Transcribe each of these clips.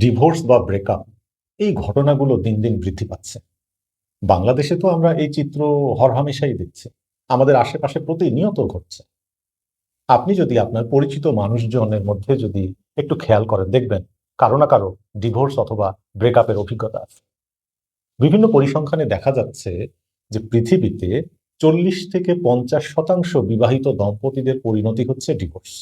Divorce বা breakup এই ঘটনাগুলো দিন দিন বৃদ্ধি পাচ্ছে। বাংলাদেশে তো আমরা এই চিত্র হরহামেশাই দেখছি, আমাদের আশেপাশে প্রতিনিয়ত ঘটছে। আপনি যদি আপনার পরিচিত মানুষজনের মধ্যে যদি একটু খেয়াল করেন, দেখবেন কারো না কারো ডিভোর্স অথবা ব্রেকআপের অভিজ্ঞতা আছে। বিভিন্ন পরিসংখ্যানে দেখা যাচ্ছে যে পৃথিবীতে 40 থেকে 50% বিবাহিত দম্পতিদের পরিণতি হচ্ছে ডিভোর্স,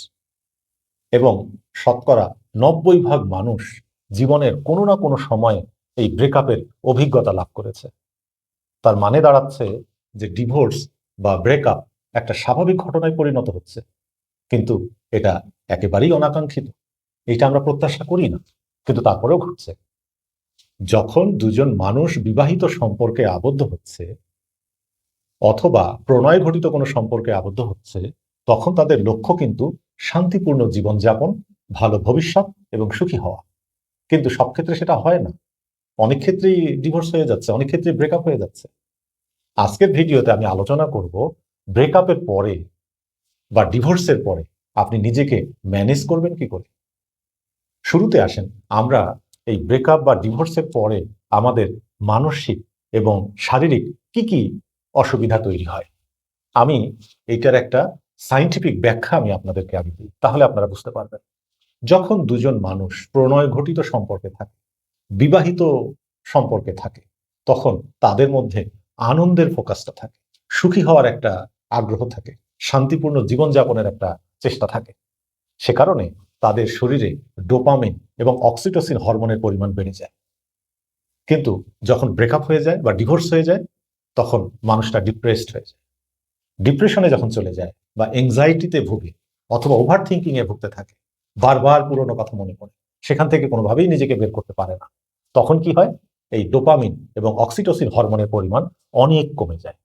এবং শতকরা 90% মানুষ জীবনের কোনো না কোনো সময়ে এই ব্রেকআপের অভিজ্ঞতা লাভ করেছে। তার মানে দাঁড়াচ্ছে যে ডিভোর্স বা ব্রেকআপ একটা স্বাভাবিক ঘটনায় পরিণত হচ্ছে, কিন্তু এটা একেবারেই অনাকাঙ্ক্ষিত। এটা আমরা প্রত্যাশা করি না, কিন্তু তারপরেও ঘটছে। যখন দুজন মানুষ বিবাহিত সম্পর্কে আবদ্ধ হচ্ছে অথবা প্রণয় ঘটিত কোনো সম্পর্কে আবদ্ধ হচ্ছে, তখন তাদের লক্ষ্য কিন্তু শান্তিপূর্ণ জীবনযাপন, ভালো ভবিষ্যৎ এবং সুখী হওয়া। কিন্তু সব ক্ষেত্রে সেটা হয় না। অনেক ক্ষেত্রেই ডিভোর্স হয়ে যাচ্ছে, অনেক ক্ষেত্রে ব্রেকআপ হয়ে যাচ্ছে। আজকের ভিডিওতে আমি আলোচনা করব ব্রেকআপের পরে বা ডিভোর্সের পরে আপনি নিজেকে ম্যানেজ করবেন কি করে। শুরুতে আসেন আমরা এই ব্রেকআপ বা ডিভোর্সের পরে আমাদের মানসিক এবং শারীরিক কি কি অসুবিধা তৈরি হয়। আমি এইটার একটা সায়েন্টিফিক ব্যাখ্যা আমি আপনাদেরকে দিই, তাহলে আপনারা বুঝতে পারবেন। যখন দুজন মানুষ প্রণয় ঘটিত সম্পর্কে থাকে, বিবাহিত সম্পর্কে থাকে, তখন তাদের মধ্যে আনন্দের ফোকাসটা থাকে, সুখী হওয়ার একটা আগ্রহ থাকে, শান্তিপূর্ণ জীবনযাপনের একটা চেষ্টা থাকে। সে কারণে তাদের শরীরে ডোপামিন এবং অক্সিটোসিন হরমোনের পরিমাণ বেড়ে যায়। কিন্তু যখন ব্রেকআপ হয়ে যায় বা ডিভোর্স হয়ে যায়, তখন মানুষটা ডিপ্রেসড হয়ে যায়। ডিপ্রেশনে যখন চলে যায় বা এংজাইটিতে ভুগে অথবা ওভার থিঙ্কিং এ ভুগতে থাকে, বারবার পুরনো কথা মনে পড়ে, সেখান থেকে কোনোভাবেই নিজেকে বের করতে পারে না, তখন কি হয়? এই ডোপামিন এবং অক্সিটোসিন হরমোনের পরিমাণ অনেক কমে যায়।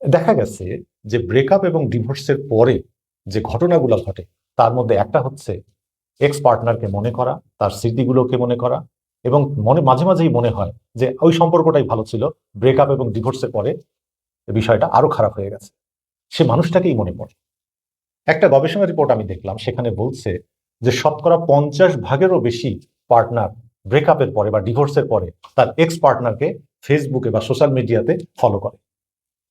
দেখা গেছে যে ব্রেকআপ এবং ডিভোর্সের পরে যে ঘটনাগুলো ঘটে, তার মধ্যে একটা হচ্ছে এক্স পার্টনারকে মনে করা, তার স্মৃতিগুলোকে মনে করা, এবং মাঝে মাঝেই মনে হয় যে ওই সম্পর্কটাই ভালো ছিল, ব্রেকআপ এবং ডিভোর্সের পরে বিষয়টা আরো খারাপ হয়ে গেছে, সে মানুষটাকেই মনে পড়ে। একটা গবেষণা রিপোর্ট আমি দেখলাম, সেখানে বলছে যে শতকরা 50%-এরও বেশি পার্টনার ব্রেকআপের পরে বা ডিভোর্সের পরে তার এক্স পার্টনারকে ফেসবুকে বা সোশ্যাল মিডিয়াতে ফলো করে,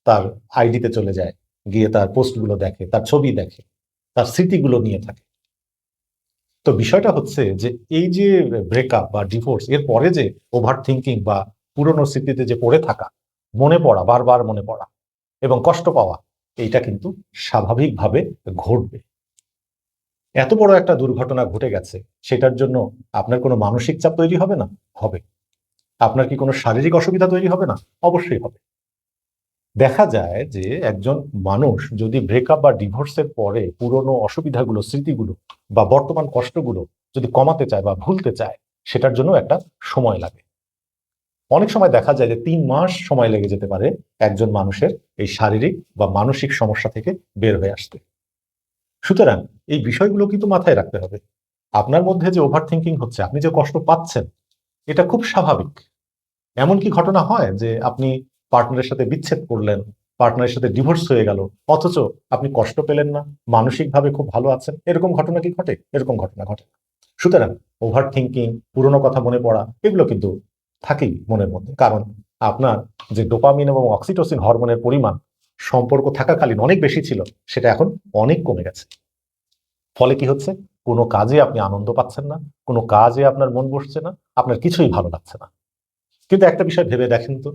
তার আইডিতে চলে যায়, গিয়ে তার পোস্টগুলো দেখে, তার ছবি দেখে, তার স্মৃতিগুলো নিয়ে থাকে। তো বিষয়টা হচ্ছে যে এই যে ব্রেকআপ বা ডিভোর্স এর পরে যে ওভার থিঙ্কিং বা পুরনো স্মৃতিতে যে পড়ে থাকা, মনে পড়া, বারবার মনে পড়া এবং কষ্ট পাওয়া, এইটা কিন্তু স্বাভাবিকভাবে ঘটবে। এত বড় একটা দুর্ঘটনা ঘটে গেছে, সেটার জন্য আপনার কোনো মানসিক চাপ তৈরি হবে না? হবে। আপনার কি কোনো শারীরিক অসুবিধা তৈরি হবে না? অবশ্যই হবে। দেখা যায় যে একজন মানুষ যদি ব্রেকআপ বা ডিভোর্সের পরে পুরনো অসুবিধাগুলো, স্মৃতিগুলো বা বর্তমান কষ্টগুলো যদি কমাতে চায় বা ভুলতে চায়, সেটার জন্য একটা সময় লাগে। অনেক সময় দেখা যায় যে 3 মাস সময় লেগে যেতে পারে একজন মানুষের এই শারীরিক বা মানসিক সমস্যা থেকে বের হয়ে আসতে। সুতরাং এই বিষয়গুলো কিন্তু মাথায় রাখতে হবে। আপনার মধ্যে যে ওভার থিঙ্কিং হচ্ছে, আপনি যে কষ্ট পাচ্ছেন, এটা খুব স্বাভাবিক। এমন কি ঘটনা হয় যে আপনি পার্টনারের সাথে বিচ্ছেদ করলেন, পার্টনারের সাথে ডিভোর্স হয়ে গেল, অথচ আপনি কষ্ট পেলেন না, মানসিকভাবে খুব ভালো আছেন? এরকম ঘটনা কি ঘটে? এরকম ঘটনা ঘটে না। সুতরাং ওভার থিঙ্কিং, পুরনো কথা মনে পড়া, এগুলো কিন্তু থাকেই মনের মধ্যে। কারণ আপনার যে ডোপামিন এবং অক্সিটোসিন হরমোনের পরিমাণ সম্পর্ক থাকাকালীন অনেক বেশি ছিল, সেটা এখন অনেক কমে গেছে। ফলে কি হচ্ছে? কোনো কাজে আপনি আনন্দ পাচ্ছেন না, কোনো কাজে আপনার মন বসছে না, আপনার কিছুই ভালো লাগছে না। কিন্তু একটা বিষয় ভেবে দেখেন তো,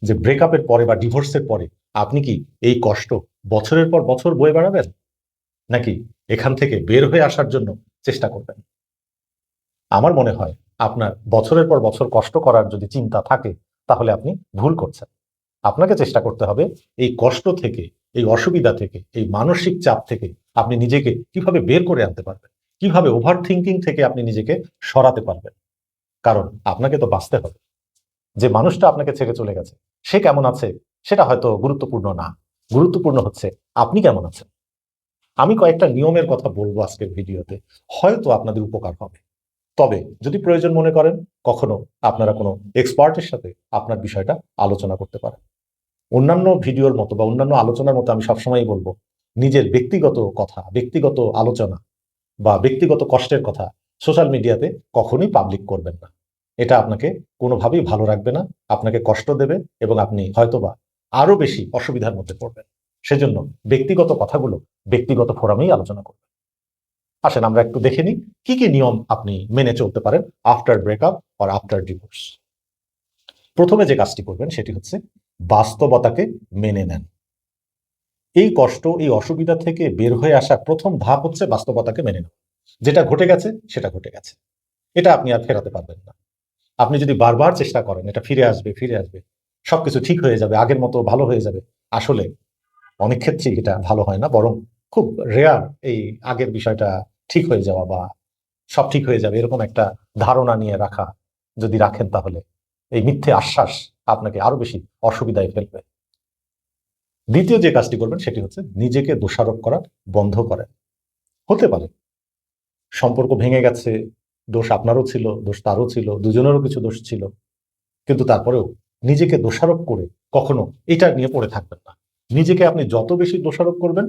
যে ব্রেকআপের পরে বা ডিভোর্সের পরে আপনি কি এই কষ্ট বছরের পর বছর বয়ে বেড়াবেন, নাকি এখান থেকে বের হয়ে আসার জন্য চেষ্টা করবেন? আমার মনে হয় আপনার বছরের পর বছর কষ্ট করার যদি চিন্তা থাকে, তাহলে আপনি ভুল করছেন। আপনাকে চেষ্টা করতে হবে এই কষ্ট থেকে, এই অসুবিধা থেকে, এই মানসিক চাপ থেকে আপনি নিজেকে কিভাবে বের করে আনতে পারবেন, কিভাবে ওভার থিঙ্কিং থেকে আপনি নিজেকে সরাতে পারবেন। কারণ আপনাকে তো বাঁচতে হবে। যে মানুষটা আপনাকে ছেড়ে চলে গেছে, সে কেমন আছে সেটা হয়তো গুরুত্বপূর্ণ না। গুরুত্বপূর্ণ হচ্ছে আপনি কেমন আছেন। আমি কয়েকটা নিয়মের কথা বলবো আজকের ভিডিওতে, হয়তো আপনাদের উপকার হবে। তবে যদি প্রয়োজন মনে করেন, কখনো আপনারা কোনো এক্সপার্টের সাথে আপনার বিষয়টা আলোচনা করতে পারেন। অন্যান্য ভিডিওর মতো বা অন্যান্য আলোচনার মতো আমি সবসময়ই বলবো, নিজের ব্যক্তিগত কথা, ব্যক্তিগত আলোচনা বা ব্যক্তিগত কষ্টের কথা সোশ্যাল মিডিয়াতে কখনোই পাবলিক করবেন না। এটা আপনাকে কোনোভাবেই ভালো রাখবে না, আপনাকে কষ্ট দেবে এবং আপনি হয়তোবা আরো বেশি অসুবিধার মধ্যে পড়বেন। সেজন্য ব্যক্তিগত কথাগুলো ব্যক্তিগত ফোরামেই আলোচনা করবেন। আসেন আমরা একটু দেখে নিই কি কি নিয়ম আপনি মেনে চলতে পারেন after breakup or after divorce. প্রথমে যে কাজটি করবেন সেটি হচ্ছে বাস্তবতাকে মেনে নেন। এই কষ্ট, এই অসুবিধা থেকে বের হয়ে আসার প্রথম ধাপ হচ্ছে বাস্তবতাকে মেনে নেওয়া। যেটা ঘটে গেছে সেটা ঘটে গেছে, এটা আপনি আর ফেরাতে পারবেন না। আপনি যদি বারবার চেষ্টা করেন এটা ফিরে আসবে ফিরে আসবে, সবকিছু ঠিক হয়ে যাবে, আগের মতো ভালো হয়ে যাবে, আসলে অনেক ক্ষেত্রেই এটা ভালো হয় না, বরং খুব রেয়ার এই আগের বিষয়টা ঠিক হয়ে যাওয়া বা সব ঠিক হয়ে যাবে এরকম একটা ধারণা নিয়ে রাখা। যদি রাখেন তাহলে এই মিথ্যে আশ্বাস আপনাকে আরো বেশি অসুবিধায় ফেলবে। দ্বিতীয় যে কাজটি করবেন সেটি হচ্ছে নিজেকে দোষারোপ করা বন্ধ করেন। হতে পারে সম্পর্ক ভেঙে গেছে, দোষ আপনারও ছিল, দোষ তারও ছিল, দুজনেরও কিছু দোষ ছিল, কিন্তু তারপরেও নিজেকে দোষারোপ করে কখনো এটা নিয়ে পড়ে থাকবেন না। নিজেকে আপনি যত বেশি দোষারোপ করবেন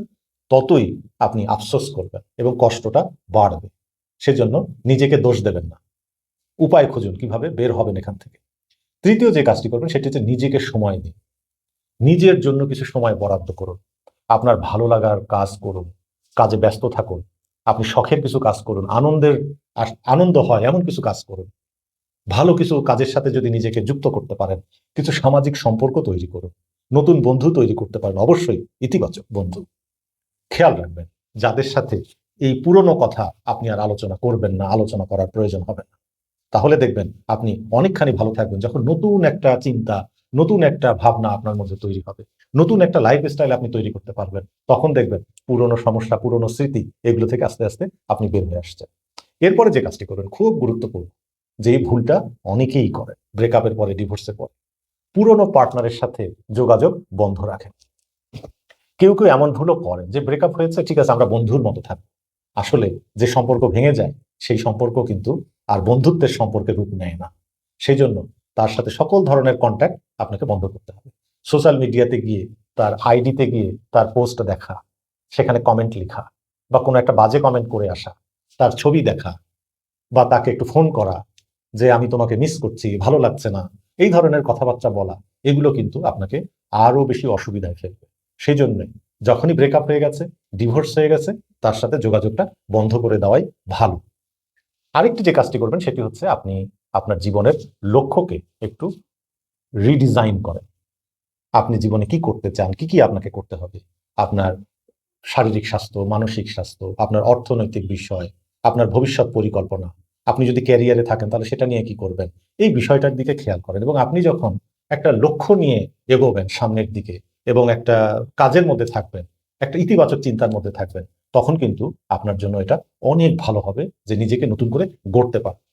ততই আপনি আফসোস করবেন এবং কষ্টটা বাড়বে। সেজন্য নিজেকে দোষ দেবেন না, উপায় খুঁজুন কিভাবে বের হবেন এখান থেকে। তৃতীয় যে কাজটি করবেন সেটি হচ্ছে নিজেকে সময় দিন। নিজের জন্য কিছু সময় বরাদ্দ করুন। আপনার ভালো লাগার কাজ করুন, কাজে ব্যস্ত থাকুন, আপনি শখের কিছু কাজ করুন, আনন্দ হয় এমন কিছু কাজ করুন। ভালো কিছু কাজের সাথে যদি নিজেকে যুক্ত করতে পারেন, কিছু সামাজিক সম্পর্ক তৈরি করুন, নতুন বন্ধু তৈরি করতে পারেন, অবশ্যই ইতিবাচক বন্ধু। খেয়াল রাখবেন যাদের সাথে এই পুরনো কথা আপনি আর আলোচনা করবেন না, আলোচনা করার প্রয়োজন হবে না। তাহলে দেখবেন আপনি অনেকখানি ভালো থাকবেন। যখন নতুন একটা চিন্তা, নতুন একটা ভাবনা আপনার মধ্যে তৈরি হবে, নতুন একটা লাইফ স্টাইল আপনি তৈরি করতে পারবেন, তখন দেখবেন পুরনো সমস্যা, পুরনো স্মৃতি এগুলো থেকে আস্তে আস্তে আপনি বের হয়ে আসছেন। এরপরে যে কাজটি করবেন খুব গুরুত্বপূর্ণ, যে এই ভুলটা অনেকেই করে ব্রেকআপের পরে, ডিভোর্সের পরে, পুরনো পার্টনারের সাথে যোগাযোগ বন্ধ রাখেন। কেউ কেউ এমন ভুলও করেন যে ব্রেকআপ হয়েছে, ঠিক আছে আমরা বন্ধুর মতো থাকবো। আসলে যে সম্পর্ক ভেঙে যায় সেই সম্পর্ক কিন্তু আর বন্ধুত্বের সম্পর্কের রূপ নেয় না। সেই জন্য তার সাথে সকল ধরনের কন্ট্যাক্ট আপনাকে বন্ধ করতে হবে। সোশ্যাল মিডিয়াতে গিয়ে, তার আইডিতে গিয়ে তার পোস্ট দেখা, সেখানে কমেন্ট লেখা বা কোনো একটা বাজে কমেন্ট করে আসা, তার ছবি দেখা বা তাকে একটু ফোন করা যে আমি তোমাকে মিস করছি, ভালো লাগছে না, এই ধরনের কথাবার্তা বলা, এগুলো কিন্তু আপনাকে আরো বেশি অসুবিধায় ফেলবে। সেই জন্য যখনই ব্রেকআপ হয়ে গেছে, ডিভোর্স হয়ে গেছে, তার সাথে যোগাযোগটা বন্ধ করে দেওয়াই ভালো। আরেকটি যে কাজটি করবেন সেটি হচ্ছে আপনি আপনার জীবনের লক্ষ্যকে একটু রিডিজাইন করেন। আপনি জীবনে কি করতে চান, কি কি আপনাকে করতে হবে, আপনার শারীরিক স্বাস্থ্য, মানসিক স্বাস্থ্য, আপনার অর্থনৈতিক বিষয়, আপনার ভবিষ্যৎ পরিকল্পনা, আপনি যদি ক্যারিয়ারে থাকেন তাহলে সেটা নিয়ে কি করবেন, এই বিষয়টার দিকে খেয়াল করেন। এবং আপনি যখন একটা লক্ষ্য নিয়ে এগোবেন সামনের দিকে এবং একটা কাজের মধ্যে থাকবেন, একটা ইতিবাচক চিন্তার মধ্যে থাকবেন, তখন কিন্তু আপনার জন্য এটা অনেক ভালো হবে যে নিজেকে নতুন করে গড়তে পারেন।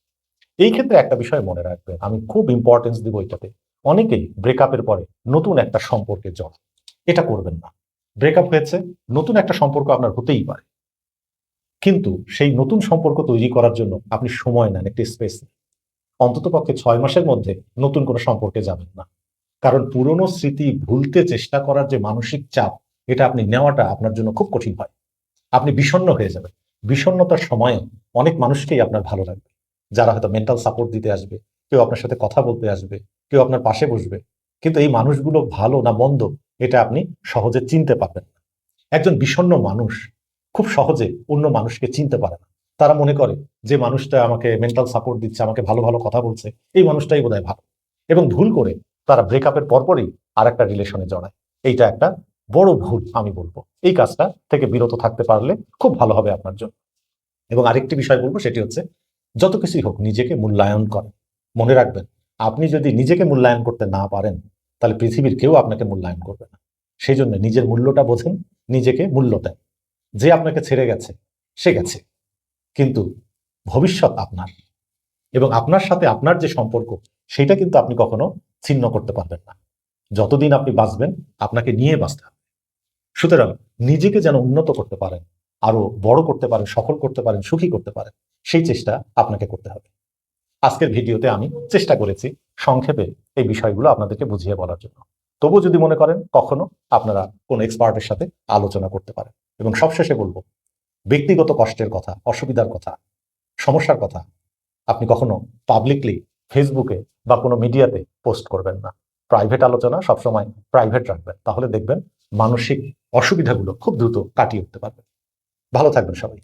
এই ক্ষেত্রে একটা বিষয় মনে রাখবেন, আমি খুব ইম্পর্টেন্স দিব এটাতে। অনেকেই ব্রেকআপের পরে নতুন একটা সম্পর্কে জড়ান, এটা করবেন না। ব্রেকআপ হয়েছে, নতুন একটা সম্পর্ক আপনার হতেই পারে, কিন্তু সেই নতুন সম্পর্ক তৈরি করার জন্য আপনি সময় নেন, একটা স্পেস নেন। অন্তত পক্ষে 6 মাসের মধ্যে নতুন কোনো সম্পর্কে যাবেন না। কারণ পুরনো স্মৃতি ভুলতে চেষ্টা করার যে মানসিক চাপ, এটা আপনি নেওয়াটা আপনার জন্য খুব কঠিন হয়। আপনি বিষণ্ণ হয়ে যাবেন। বিষণ্ণতার সময়ে অনেক মানুষকেই আপনার ভালো লাগবে, যারা হয়তো মেন্টাল সাপোর্ট দিতে আসবে, কেউ আপনার সাথে কথা বলতে আসবে, কেউ আপনার পাশে বসবে। কিন্তু এই মানুষগুলো ভালো না মন্দ এটা আপনি সহজে চিনতে পারবেন না। একজন বিষণ্ণ মানুষ খুব সহজে অন্য মানুষকে চিনতে পারে না। তারা মনে করে যে মানুষটা আমাকে মেন্টাল সাপোর্ট দিচ্ছে, আমাকে ভালো ভালো কথা বলছে, এই মানুষটাই বোধহয় ভালো। এবং ভুল করে তারা ব্রেকআপের পরপরই আর একটা রিলেশনে জড়ায়। এইটা একটা বড় ভুল আমি বলবো। এই কাজটা থেকে বিরত থাকতে পারলে খুব ভালো হবে আপনার জন্য। এবং আরেকটি বিষয় বলবো সেটি হচ্ছে যত কিছুই হোক নিজেকে মূল্যায়ন করেন। মনে রাখবেন আপনি যদি নিজেকে মূল্যায়ন করতে না পারেন তাহলে পৃথিবীর কেউ আপনাকে মূল্যায়ন করবে না। সেই জন্য নিজের মূল্যটা বোঝেন, নিজেকে মূল্য দেন। যে আপনাকে ছেড়ে গেছে সে গেছে, কিন্তু ভবিষ্যৎ আপনার, এবং আপনার সাথে আপনার যে সম্পর্ক সেটা কিন্তু আপনি কখনো ছিন্ন করতে পারবেন না। যতদিন আপনি বাঁচবেন আপনাকে নিয়ে বাঁচতে হবে। সুতরাং নিজেকে যেন উন্নত করতে পারেন, আরো বড় করতে পারেন, সফল করতে পারেন, সুখী করতে পারেন, সেই চেষ্টা আপনাকে করতে হবে। আজকের ভিডিওতে আমি চেষ্টা করেছি সংক্ষেপে এই বিষয়গুলো আপনাদেরকে বুঝিয়ে বলার জন্য। তবু যদি মনে করেন কখনো আপনারা কোন এক্সপার্টের সাথে আলোচনা করতে পারেন। এবং সবশেষে বলবো, ব্যক্তিগত কষ্টের কথা, অসুবিধার কথা সমস্যার কথা আপনি কখনো পাবলিকলি ফেসবুকে বা কোনো মিডিয়াতে পোস্ট করবেন না। প্রাইভেট আলোচনা সবসময় প্রাইভেট রাখবেন, তাহলে দেখবেন মানসিক অসুবিধাগুলো খুব দ্রুত কাটিয়ে উঠতে পারবেন। ভালো থাকবেন সবাই।